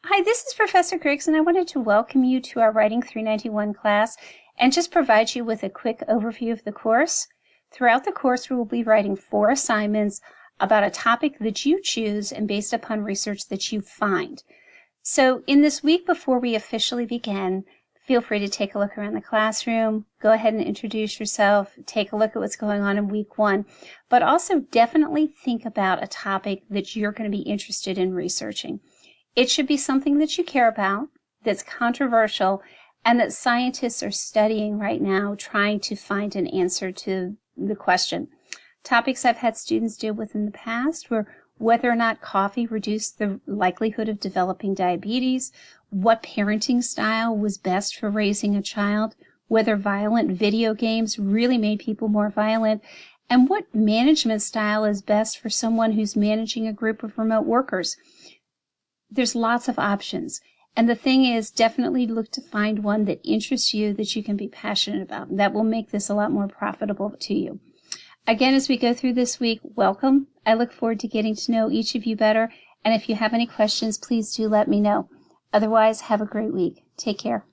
Hi, this is Professor Griggs, and I wanted to welcome you to our Writing 391 class and just provide you with a quick overview of the course. Throughout the course, we will be writing 4 assignments about a topic that you choose and based upon research that you find. So in this week before we officially begin, feel free to take a look around the classroom, go ahead and introduce yourself, take a look at what's going on in week 1, but also definitely think about a topic that you're going to be interested in researching. It should be something that you care about, that's controversial, and that scientists are studying right now, trying to find an answer to the question. Topics I've had students deal with in the past were whether or not coffee reduced the likelihood of developing diabetes, what parenting style was best for raising a child, whether violent video games really made people more violent, and what management style is best for someone who's managing a group of remote workers. There's lots of options. And the thing is, definitely look to find one that interests you, that you can be passionate about. That will make this a lot more profitable to you. Again, as we go through this week, welcome. I look forward to getting to know each of you better. And if you have any questions, please do let me know. Otherwise, have a great week. Take care.